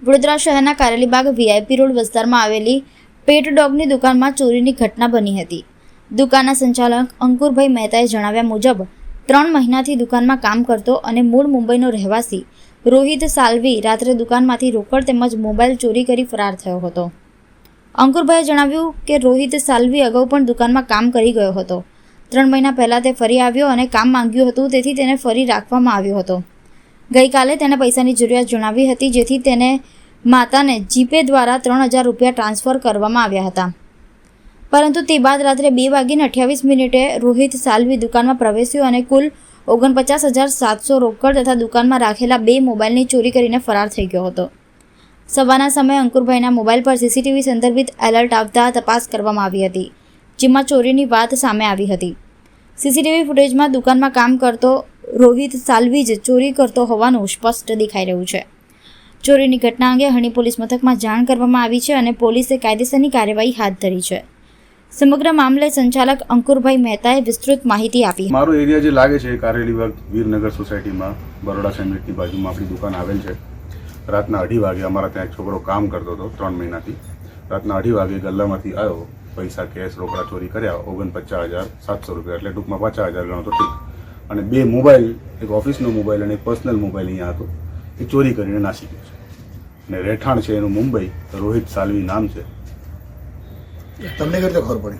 વડોદરા શહેરના Karelibaug VIP road વિસ્તારમાં આવેલી પેટ ડોગની દુકાનમાં ચોરીની ઘટના બની હતી. દુકાનના સંચાલક અંકુરભાઈ મહેતાએ જણાવ્યા મુજબ 3 મહિનાથી દુકાનમાં કામ કરતો અને મૂળ મુંબઈનો રહેવાસી રોહિત સાલ્વી રાત્રે દુકાનમાંથી રોકડ તેમજ મોબાઈલ ચોરી કરી ફરાર થયો હતો. અંકુરભાઈએ જણાવ્યું કે રોહિત સાલ્વી અગાઉ પણ દુકાનમાં કામ કરી ગયો હતો. 3 મહિના પહેલાં તે ફરી આવ્યો અને કામ માંગ્યું હતું, તેથી તેને ફરી રાખવામાં આવ્યો હતો. ગઈકાલે તેને પૈસાની જરૂરિયાત જણાવી હતી, જેથી તેને માતાને જીપે દ્વારા 3000 રૂપિયા ટ્રાન્સફર કરવામાં આવ્યા હતા. પરંતુ તે બાદ રાત્રે 2:28 રોહિત સાલ્વી દુકાનમાં પ્રવેશ્યો અને કુલ 49,700 રોકડ તથા દુકાનમાં રાખેલા 2 મોબાઈલની ચોરી કરીને ફરાર થઈ ગયો હતો. સવારના સમયે અંકુરભાઈના મોબાઈલ પર સીસીટીવી સંદર્ભિત એલર્ટ આવતા તપાસ કરવામાં આવી હતી, જેમાં ચોરીની વાત સામે આવી હતી. સીસીટીવી ફૂટેજમાં દુકાનમાં કામ કરતો રોહિત સાલ્વી જ ચોરી કરતો હોવાનું સ્પષ્ટ દેખાઈ રહ્યું છે. ચોરીની ઘટના અંગે હણી પોલીસ મથકમાં જાણ કરવામાં આવી છે અને પોલીસે કાયદેસરની કાર્યવાહી હાથ ધરી છે. સમગ્ર મામલે સંચાલક અંકુરભાઈ મહેતાએ વિસ્તૃત માહિતી આપી. મારો એરિયા જે લાગે છે કારેલીબાગ વીરનગર સોસાયટીમાં બરોડા સેન્ડવિચની બાજુમાં આપણી દુકાન આવેલ છે. રાતના 2:30 વાગે અમારા ત્યાં એક છોકરો કામ કરતો હતો 3 મહિનાથી. રાતના 2:30 વાગે ગલ્લામાંથી આવ્યો, પૈસા કેશ રોકડા ચોરી કર્યા 49,700 રૂપિયા, એટલે ટૂંકમાં 50,000 ગણો તો ઠીક. અને 2 મોબાઈલ, એક ઓફિસનો મોબાઈલ અને એક પર્સનલ મોબાઈલ અહીંયા હતો, એ ચોરી કરીને નાસી ગયો છે. અને રહેઠાણ છે એનું મુંબઈ, રોહિત સાલ્વી નામ છે. તમને કેટલી ખબર પડી?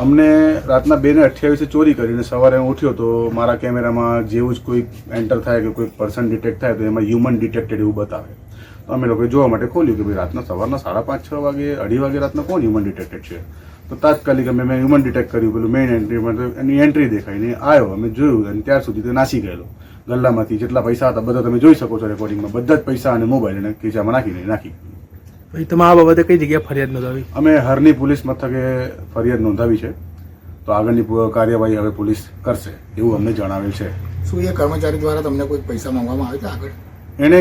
અમને રાતના 2:28 ચોરી કરીને સવારે હું ઉઠ્યો તો મારા કેમેરામાં જેવું જ કોઈ એન્ટર થાય કે કોઈ પર્સન ડિટેક્ટ થાય તો એમાં હ્યુમન ડિટેક્ટેડ એવું બતાવે. તો અમે લોકોએ જોવા માટે ખોલ્યું કે ભાઈ રાતના સવારના 5:30-6 વાગે 2:30 વાગે રાતના કોણ હ્યુમન ડિટેક્ટેડ છે. તો તાત્કાલિક મેં હ્યુમન ડિટેક્ટ કર્યું, પેલું મેઇન એન્ટ્રીમાં એની એન્ટ્રી દેખાઈને આવ્યો, અમે જોયું અને ત્યાર સુધી તે નાસી ગયેલો. ગલ્લામાંથી જેટલા પૈસા હતા બધા તમે જોઈ શકો છો રેકોર્ડિંગમાં, બધા જ પૈસા અને મોબાઈલ એને ખીચામાં નાખી. તમે આ બાબતે કઈ જગ્યાએ ફરિયાદ નોંધાવી? અમે હરની પોલીસ મથકે ફરિયાદ નોંધાવી છે. તો આગળની કાર્યવાહી હવે પોલીસ કરશે એવું અમને જણાવેલ છે. શું એ કર્મચારી દ્વારા તમને કોઈ પૈસા માંગવામાં આવે છે આગળ? એણે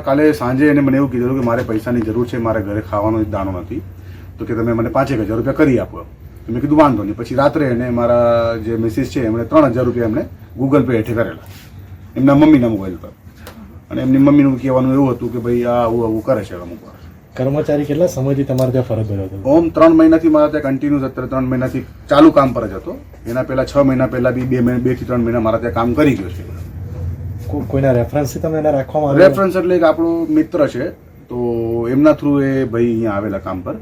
કાલે સાંજે એને મને એવું કીધું કે મારે પૈસાની જરૂર છે, મારે ઘરે ખાવાનો જ દાણો નથી, તો કે તમે મને 5,000 રૂપિયા કરી આપો. મેં કીધું વાંધો નહીં. પછી રાત્રે એને મારા જે મિસિસ છે એમણે 3,000 રૂપિયા એમને ગૂગલ પે હેઠે કરેલા એમના મમ્મીના મોબાઈલ પર. અને એમની મમ્મીનું કહેવાનું એવું હતું કે ભાઈ આ આવું કરે છે અમુક વાર. કર્મચારી કેટલા સમયથી તમારે ત્યાં ફરજ બજાવતો હતો? ઓમ 3 મહિનાથી મારા ત્યાં કન્ટિન્યુઅસ, અત્યારે 3 મહિનાથી ચાલુ કામ પર જ હતો. એના પહેલા 6 મહિના પહેલા બી 2 થી 3 મહિના મારા ત્યાં કામ કરી ગયો છે. કોઈના રેફરન્સથી તમે એને રાખવામાં આવ્યો? રેફરન્સ એટલે એક આપણો મિત્ર છે, તો એમના થ્રુ એ ભાઈ અહીંયા આવેલા કામ પર.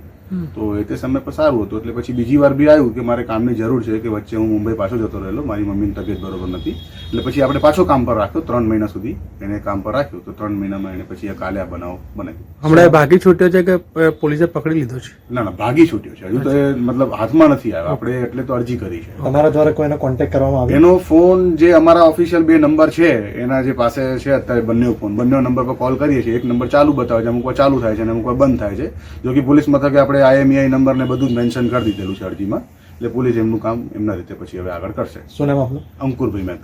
તો એ તે સમય પર સારું હતું, એટલે પછી બીજી વાર બી આવ્યું કે મારે કામની જરૂર છે, કે વચ્ચે હું મુંબઈ પાછો જતો રહેલો, મારી મમ્મીની તબિયત બરોબર નથી, એટલે પછી આપણે પાછો કામ પર રાખ્યો. 3 મહિના સુધી એને કામ પર રાખ્યું. તો 3 મહિનામાં એને પછી કાલે આ બનાવ બનાવ્યો. હમણાં ભાગી છૂટ્યો છે કે પોલીસે પકડી લીધો છે? ના, ભાગી છૂટ્યો છે. હજુ તો એ મતલબ હાથમાં નથી આવ્યો. આપણે એટલે તો અરજી કરી છે. તમારા દ્વારા કોઈને કોન્ટેક્ટ કરવામાં આવ્યો? એનો ફોન જે અમારા ઓફિશિયલ 2 નંબર છે એના જે પાસે છે અત્યારે, બંને નંબર પર કોલ કરીએ છીએ. એક નંબર ચાલુ બતાવે છે, અમુક વાર ચાલુ થાય છે અને અમુક વાર બંધ થાય છે. જો કે પોલીસ મથકે આપણે IMEI નંબર ને બધું મેન્શન કરી દીધેલું છે અરજીમાં, એટલે પોલીસ એમનું કામ એમના રીતે પછી હવે આગળ કરશે. શું નામ આપનું? અંકુરભાઈ મહેતા.